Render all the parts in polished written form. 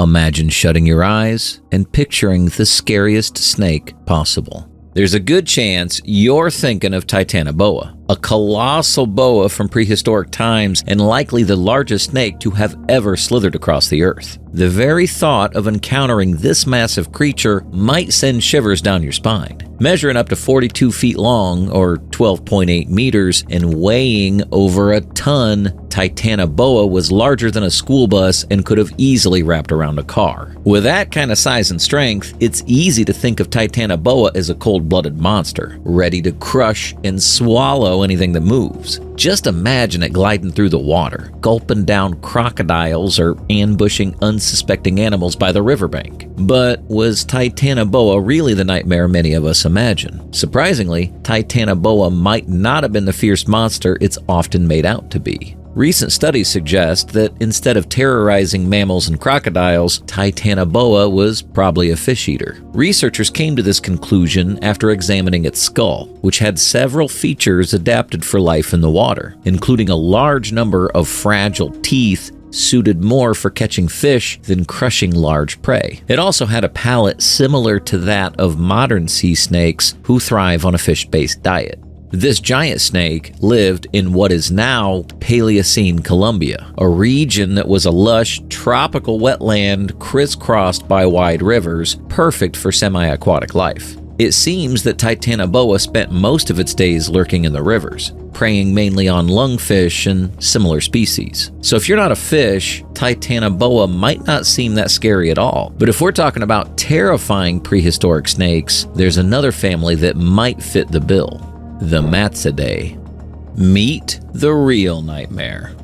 Imagine shutting your eyes and picturing the scariest snake possible. There's a good chance you're thinking of Titanoboa, a colossal boa from prehistoric times and likely the largest snake to have ever slithered across the earth. The very thought of encountering this massive creature might send shivers down your spine. Measuring up to 42 feet long, or 12.8 meters, and weighing over a ton, Titanoboa was larger than a school bus and could have easily wrapped around a car. With that kind of size and strength, it's easy to think of Titanoboa as a cold-blooded monster, ready to crush and swallow anything that moves. Just imagine it gliding through the water, gulping down crocodiles or ambushing unsuspecting animals by the riverbank. But was Titanoboa really the nightmare many of us imagine? Surprisingly, Titanoboa might not have been the fierce monster it's often made out to be. Recent studies suggest that instead of terrorizing mammals and crocodiles, Titanoboa was probably a fish eater. Researchers came to this conclusion after examining its skull, which had several features adapted for life in the water, including a large number of fragile teeth suited more for catching fish than crushing large prey. It also had a palate similar to that of modern sea snakes who thrive on a fish-based diet. This giant snake lived in what is now Paleocene Colombia, a region that was a lush, tropical wetland crisscrossed by wide rivers, perfect for semi-aquatic life. It seems that Titanoboa spent most of its days lurking in the rivers, preying mainly on lungfish and similar species. So if you're not a fish, Titanoboa might not seem that scary at all. But if we're talking about terrifying prehistoric snakes, there's another family that might fit the bill. The madtsoiidae. Meet the real nightmare.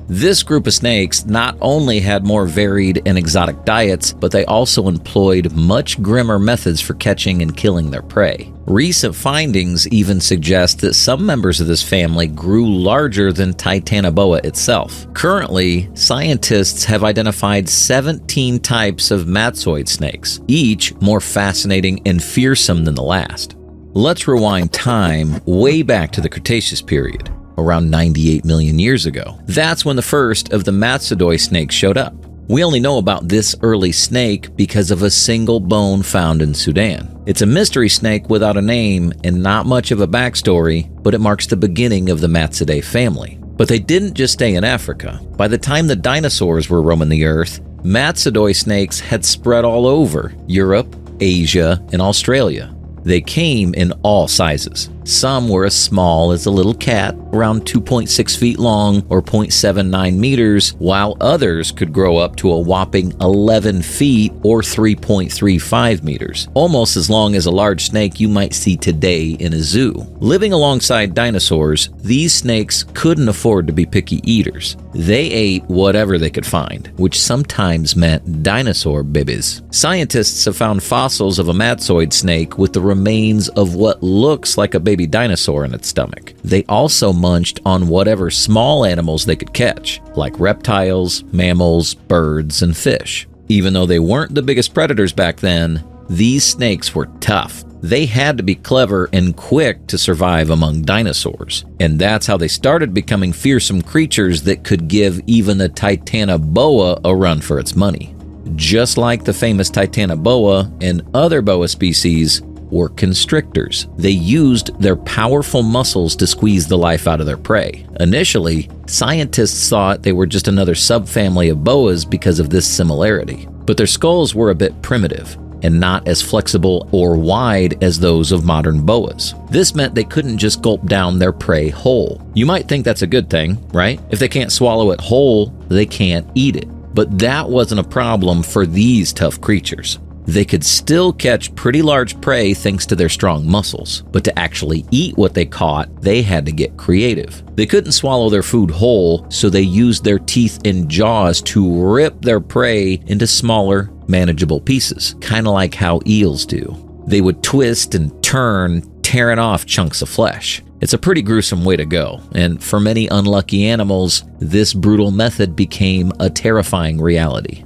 This group of snakes not only had more varied and exotic diets, but they also employed much grimmer methods for catching and killing their prey. Recent findings even suggest that some members of this family grew larger than Titanoboa itself. Currently, scientists have identified 17 types of madtsoiid snakes, each more fascinating and fearsome than the last. Let's rewind time way back to the Cretaceous period, around 98 million years ago. That's when the first of the madtsoiidae snakes showed up. We only know about this early snake because of a single bone found in Sudan. It's a mystery snake without a name and not much of a backstory, but it marks the beginning of the madtsoiidae family. But they didn't just stay in Africa. By the time the dinosaurs were roaming the earth, madtsoiidae snakes had spread all over Europe, Asia, and Australia. They came in all sizes. Some were as small as a little cat, around 2.6 feet long or 0.79 meters, while others could grow up to a whopping 11 feet or 3.35 meters, almost as long as a large snake you might see today in a zoo. Living alongside dinosaurs, these snakes couldn't afford to be picky eaters. They ate whatever they could find, which sometimes meant dinosaur babies. Scientists have found fossils of a madtsoiid snake with the remains of what looks like a baby dinosaur in its stomach. They also munched on whatever small animals they could catch, like reptiles, mammals, birds, and fish. Even though they weren't the biggest predators back then, these snakes were tough. They had to be clever and quick to survive among dinosaurs. And that's how they started becoming fearsome creatures that could give even the Titanoboa a run for its money. Just like the famous Titanoboa and other boa species, were constrictors. They used their powerful muscles to squeeze the life out of their prey. Initially, scientists thought they were just another subfamily of boas because of this similarity. But their skulls were a bit primitive and not as flexible or wide as those of modern boas. This meant they couldn't just gulp down their prey whole. You might think that's a good thing, right? If they can't swallow it whole, they can't eat it. But that wasn't a problem for these tough creatures. They could still catch pretty large prey thanks to their strong muscles, but to actually eat what they caught, they had to get creative. They couldn't swallow their food whole, so they used their teeth and jaws to rip their prey into smaller, manageable pieces, kind of like how eels do. They would twist and turn, tearing off chunks of flesh. It's a pretty gruesome way to go, and for many unlucky animals, this brutal method became a terrifying reality.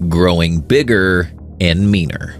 Growing bigger and meaner.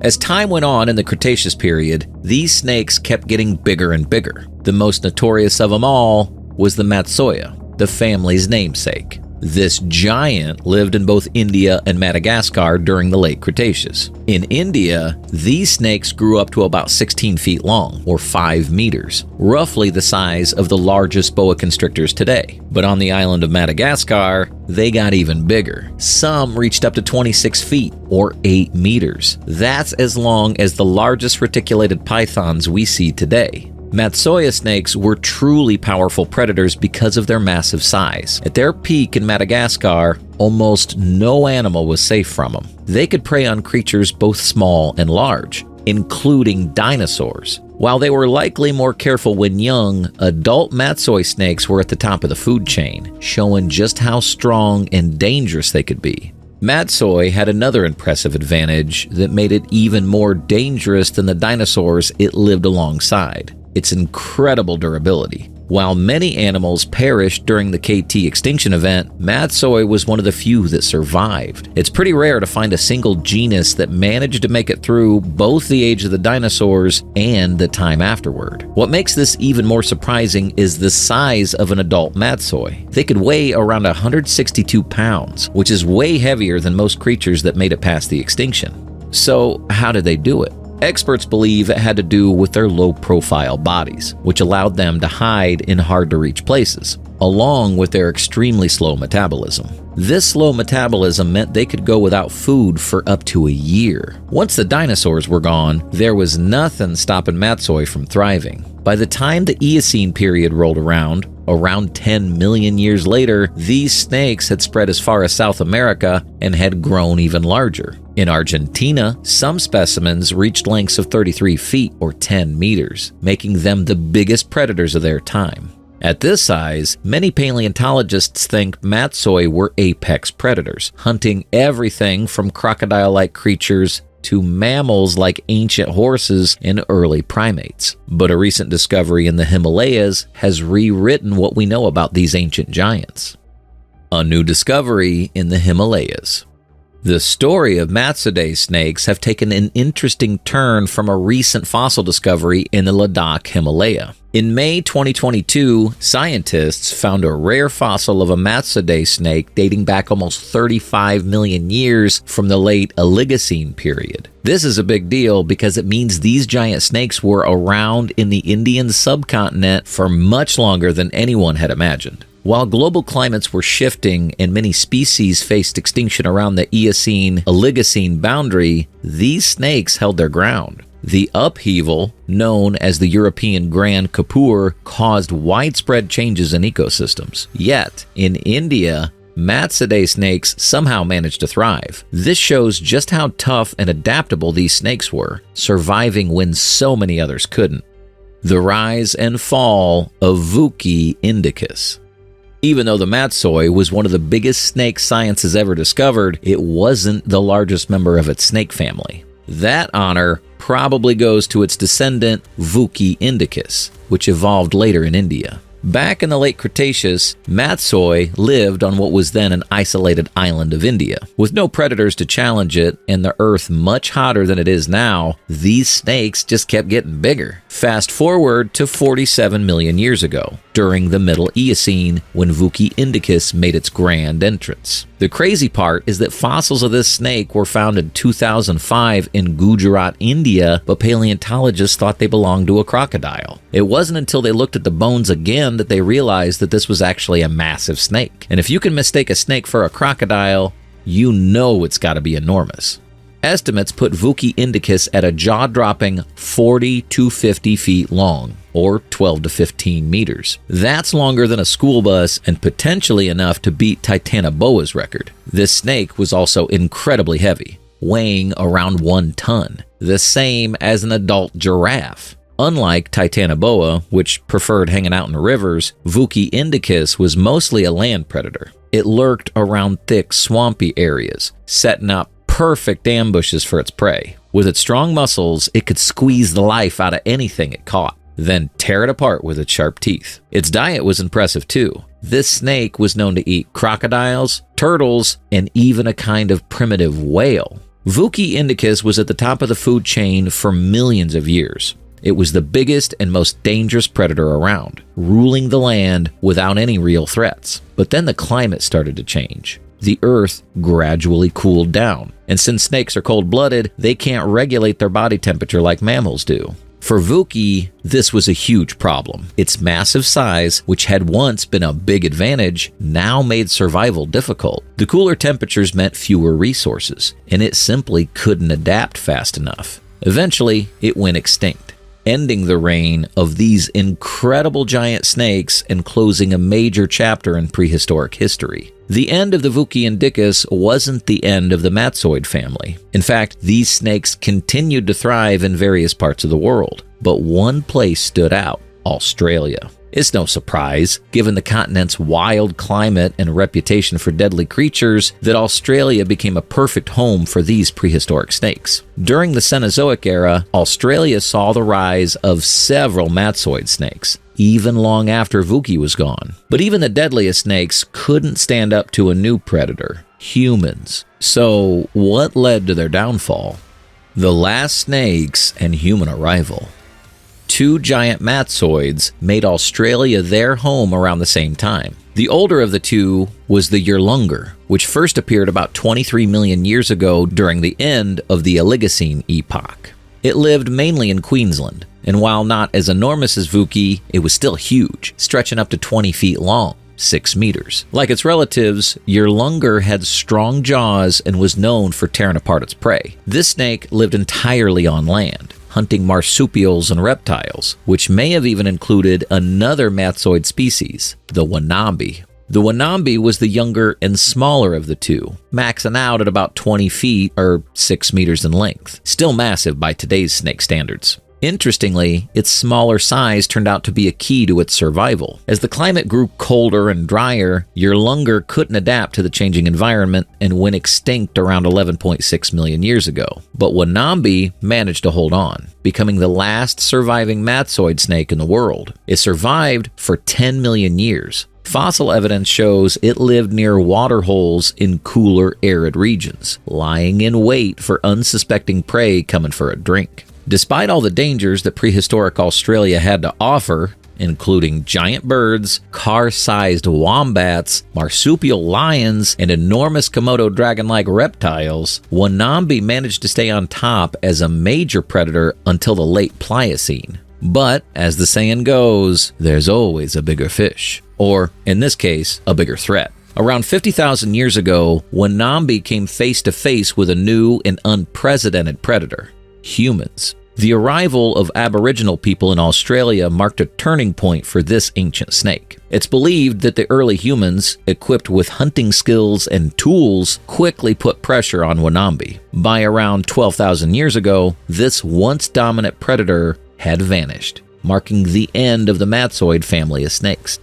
As time went on in the Cretaceous period, these snakes kept getting bigger and bigger. The most notorious of them all was the madtsoia, the family's namesake. This giant lived in both India and Madagascar during the late Cretaceous. In India, these snakes grew up to about 16 feet long, or 5 meters, roughly the size of the largest boa constrictors today. But on the island of Madagascar, they got even bigger. Some reached up to 26 feet, or 8 meters. That's as long as the largest reticulated pythons we see today. Madtsoia snakes were truly powerful predators because of their massive size. At their peak in Madagascar, almost no animal was safe from them. They could prey on creatures both small and large, including dinosaurs. While they were likely more careful when young, adult madtsoia snakes were at the top of the food chain, showing just how strong and dangerous they could be. Madtsoia had another impressive advantage that made it even more dangerous than the dinosaurs it lived alongside: its incredible durability. While many animals perished during the KT extinction event, madtsoia was one of the few that survived. It's pretty rare to find a single genus that managed to make it through both the age of the dinosaurs and the time afterward. What makes this even more surprising is the size of an adult madtsoia. They could weigh around 162 pounds, which is way heavier than most creatures that made it past the extinction. So, how did they do it? Experts believe it had to do with their low-profile bodies, which allowed them to hide in hard-to-reach places, along with their extremely slow metabolism. This slow metabolism meant they could go without food for up to a year. Once the dinosaurs were gone, there was nothing stopping madtsoia from thriving. By the time the Eocene period rolled around 10 million years later, these snakes had spread as far as South America and had grown even larger. In Argentina, some specimens reached lengths of 33 feet or 10 meters, making them the biggest predators of their time. At this size, many paleontologists think madtsoia were apex predators, hunting everything from crocodile-like creatures to mammals like ancient horses and early primates. But a recent discovery in the Himalayas has rewritten what we know about these ancient giants. A new discovery in the Himalayas. The story of madtsoiidae snakes have taken an interesting turn from a recent fossil discovery in the Ladakh Himalaya. In May 2022, scientists found a rare fossil of a madtsoiidae snake dating back almost 35 million years from the late Oligocene period. This is a big deal because it means these giant snakes were around in the Indian subcontinent for much longer than anyone had imagined. While global climates were shifting and many species faced extinction around the Eocene-Oligocene boundary, these snakes held their ground. The upheaval, known as the European Grand Kapur, caused widespread changes in ecosystems. Yet, in India, madtsoiidae snakes somehow managed to thrive. This shows just how tough and adaptable these snakes were, surviving when so many others couldn't. The rise and fall of vasuki indicus. Even though the madtsoia was one of the biggest snakes science has ever discovered, it wasn't the largest member of its snake family. That honor probably goes to its descendant, vasuki indicus, which evolved later in India. Back in the late Cretaceous, madtsoia lived on what was then an isolated island of India. With no predators to challenge it and the earth much hotter than it is now, these snakes just kept getting bigger. Fast forward to 47 million years ago, during the Middle Eocene, when vasuki indicus made its grand entrance. The crazy part is that fossils of this snake were found in 2005 in Gujarat, India, but paleontologists thought they belonged to a crocodile. It wasn't until they looked at the bones again that they realized that this was actually a massive snake. And if you can mistake a snake for a crocodile, you know it's got to be enormous. Estimates put vasuki indicus at a jaw-dropping 40 to 50 feet long, or 12 to 15 meters. That's longer than a school bus and potentially enough to beat Titanoboa's record. This snake was also incredibly heavy, weighing around 1 ton, the same as an adult giraffe. Unlike Titanoboa, which preferred hanging out in rivers, vasuki indicus was mostly a land predator. It lurked around thick, swampy areas, setting up perfect ambushes for its prey. With its strong muscles, it could squeeze the life out of anything it caught, then tear it apart with its sharp teeth. Its diet was impressive too. This snake was known to eat crocodiles, turtles, and even a kind of primitive whale. Vasuki indicus was at the top of the food chain for millions of years. It was the biggest and most dangerous predator around, ruling the land without any real threats. But then the climate started to change. The earth gradually cooled down, and since snakes are cold-blooded, they can't regulate their body temperature like mammals do. For vasuki, this was a huge problem. Its massive size, which had once been a big advantage, now made survival difficult. The cooler temperatures meant fewer resources, and it simply couldn't adapt fast enough. Eventually, it went extinct, ending the reign of these incredible giant snakes and closing a major chapter in prehistoric history. The end of the vasuki indicus wasn't the end of the madtsoiidae family. In fact, these snakes continued to thrive in various parts of the world, but one place stood out: Australia. It's no surprise, given the continent's wild climate and reputation for deadly creatures, that Australia became a perfect home for these prehistoric snakes. During the Cenozoic era, Australia saw the rise of several madtsoiidae snakes, even long after vasuki was gone. But even the deadliest snakes couldn't stand up to a new predator: humans. So, what led to their downfall? The last snakes and human arrival. Two giant madtsoiids made Australia their home around the same time. The older of the two was the Yurlunga, which first appeared about 23 million years ago during the end of the Oligocene epoch. It lived mainly in Queensland, and while not as enormous as vasuki, it was still huge, stretching up to 20 feet long, 6 meters. Like its relatives, Yurlunga had strong jaws and was known for tearing apart its prey. This snake lived entirely on land, hunting marsupials and reptiles, which may have even included another madtsoiidae species, the wannabe. The wannabe was the younger and smaller of the two, maxing out at about 20 feet or 6 meters in length, still massive by today's snake standards. Interestingly, its smaller size turned out to be a key to its survival. As the climate grew colder and drier, Yurlunga couldn't adapt to the changing environment and went extinct around 11.6 million years ago. But wannabe managed to hold on, becoming the last surviving madtsoiidae snake in the world. It survived for 10 million years. Fossil evidence shows it lived near water holes in cooler, arid regions, lying in wait for unsuspecting prey coming for a drink. Despite all the dangers that prehistoric Australia had to offer, including giant birds, car-sized wombats, marsupial lions, and enormous Komodo dragon-like reptiles, wannabe managed to stay on top as a major predator until the late Pliocene. But, as the saying goes, there's always a bigger fish. Or, in this case, a bigger threat. Around 50,000 years ago, wannabe came face-to-face with a new and unprecedented predator: humans. The arrival of Aboriginal people in Australia marked a turning point for this ancient snake. It's believed that the early humans, equipped with hunting skills and tools, quickly put pressure on wannabe. By around 12,000 years ago, this once dominant predator had vanished, marking the end of the madtsoiidae family of snakes.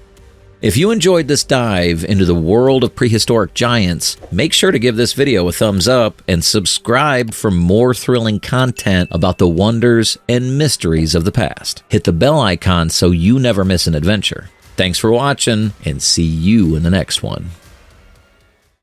If you enjoyed this dive into the world of prehistoric giants, make sure to give this video a thumbs up and subscribe for more thrilling content about the wonders and mysteries of the past. Hit the bell icon so you never miss an adventure. Thanks for watching, and see you in the next one.